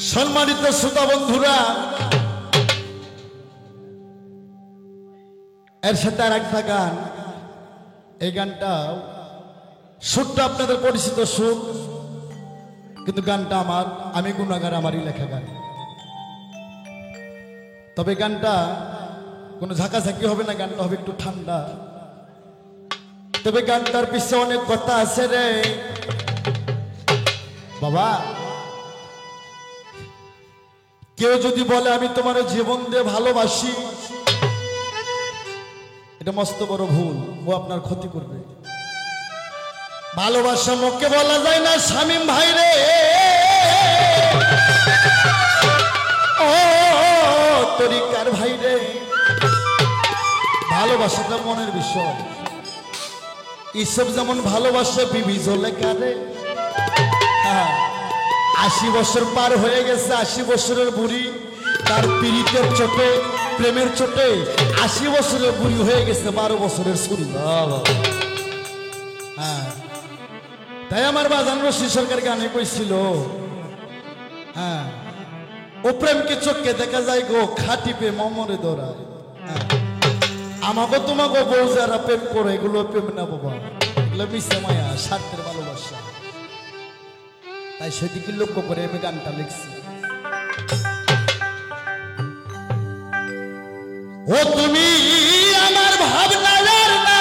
সম্মানিত শ্রোতা বন্ধুরা, এর সাথে আর একটা গান, এই গানটা সুরটা আপনাদের পরিচিত সুর, কিন্তু গানটা আমার, আমি গুণাগার, আমারই লেখা গান। তবে গানটা কোনো ঝাঁকাঝাঁকি হবে না, গানটা হবে একটু ঠান্ডা। তবে গানটার পিছনে অনেক কথা আছে রে বাবা। কেউ যদি বলে আমি তোমার জীবন দিয়ে ভালোবাসি, এটা মস্ত বড় ভুল, ও আপনার ক্ষতি করবে। ভালোবাসা মুখে বলা যায় না শামীম ভাই রে, ও তরিকার ভাই রে। ভালোবাসাটা মনের বিষয়। ঈশ্বর যেমন ভালোবাসে বিবি জলেকারে, 80 বছর পার হয়ে গেছে, 80 বছরের বুড়ি, তার পীড়িতের চোটে, প্রেমের চোটে 80 বছরের বুড়ি হয়ে গেছে 12 বছরের ছুরি। হ্যাঁ, তাই আমার বাজান রশি সরকার গানে কইছিল, হ্যাঁ, ও প্রেমকে চোখে দেখা যায় গো, খাটি পে মমরে দৌড়ায়। আমাকে তোমাকে বউ যারা প্রেম করে, এগুলো প্রেম না বাবা, এগুলো মিশে মায়া, স্বার্থের ভালোবাসা। তাই সেদিকে লক্ষ্য করে আমি গানটা লিখছি। ও তুমি আমার ভাবনার না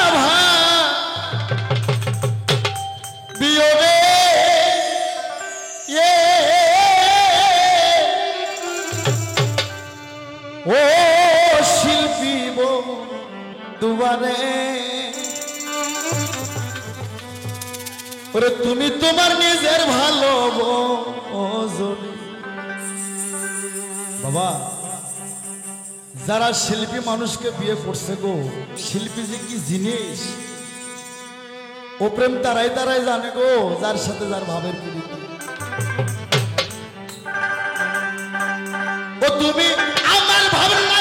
বিয়োগে, ও শিল্পী দুবারে, ওরে তুমি তোমার নিজের ভালো বাবা। যারা শিল্পী মানুষকে বিয়ে করছে গো, শিল্পী যে কি জিনিস, ও প্রেম তারাই তারাই জানে গো, যার সাথে যার ভাবের প্রীতি। ও তুমি আমার ভাবনা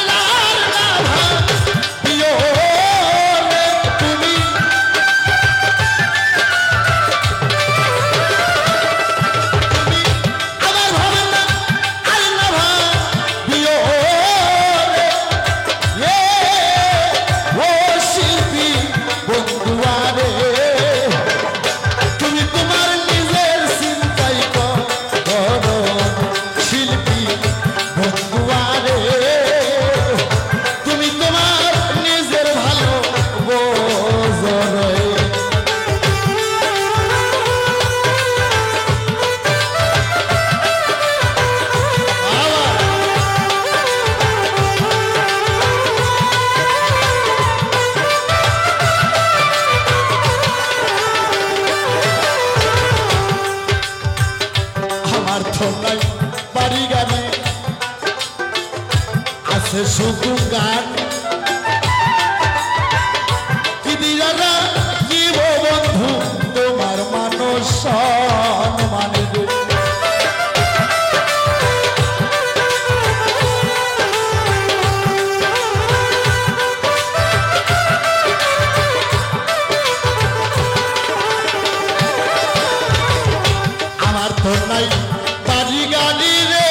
বাড়ি গানে আছে শুধু গান, কি দিয়ারা জীব বন্ধু তোমার মানুষ মানে আমার তো নাই বাড়ি গাড়ি রে,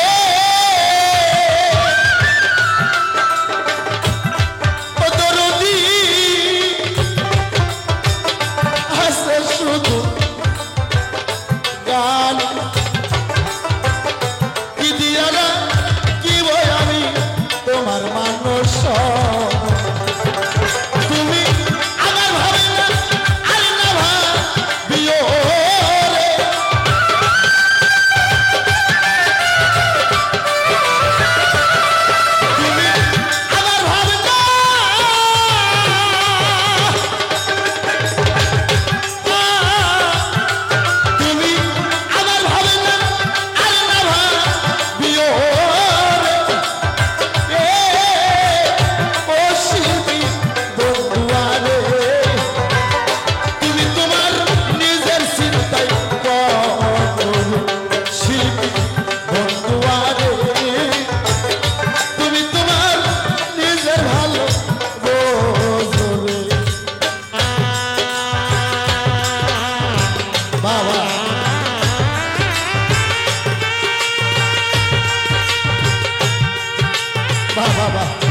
বাহ বাহ বাহ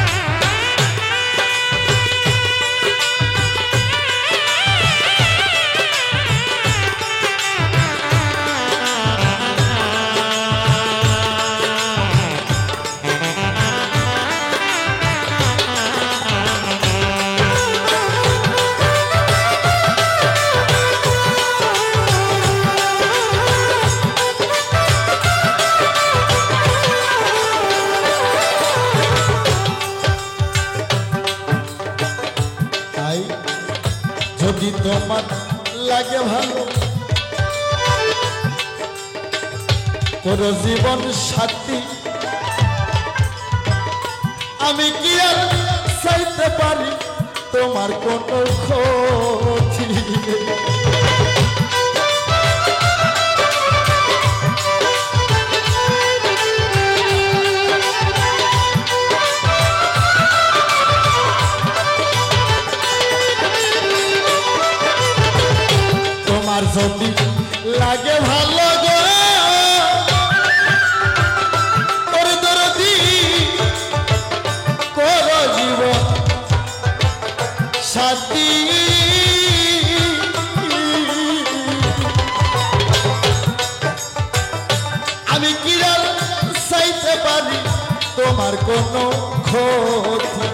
যদি তোমার লাগে ভালো তোর জীবন সাথী আমি কি আর চাইতে পারি তোমার কোনো ক্ষতি তোমার যদি লাগে ভালো গো তোর দরদি কর জীবন সাথী আমি কি আর চাইতে পারি তোমার কোনো ক্ষতি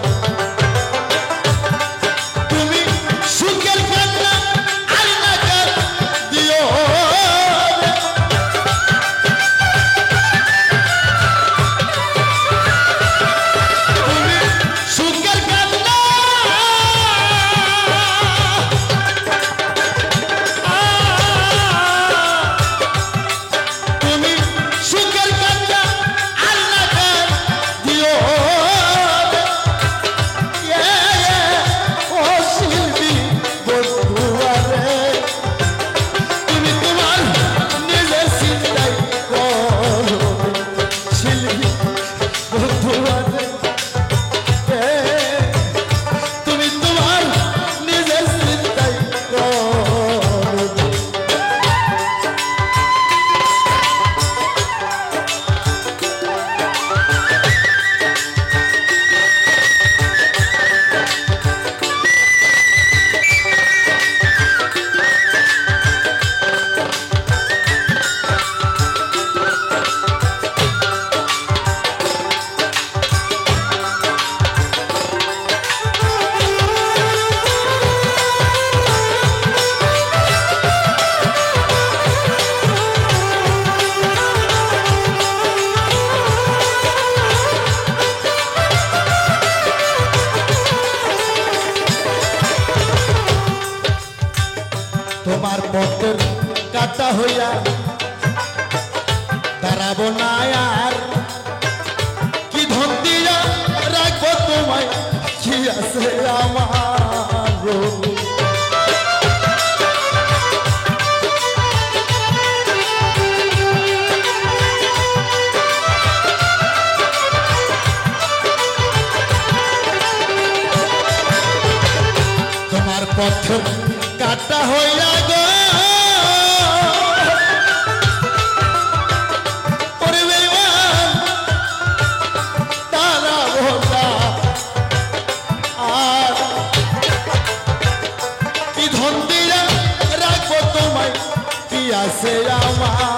তোমার পথের কাটা হইয়া দাঁড়াবো না আর কি ধন দিয়া রাখবো তোমায় কি আছে আমার তোমার পথের কাটা হইয়া গো তারা ভোলা আর কি ধন দিয়া রাখবো তোমায় কি আছে আমার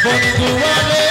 বন্ধু আরে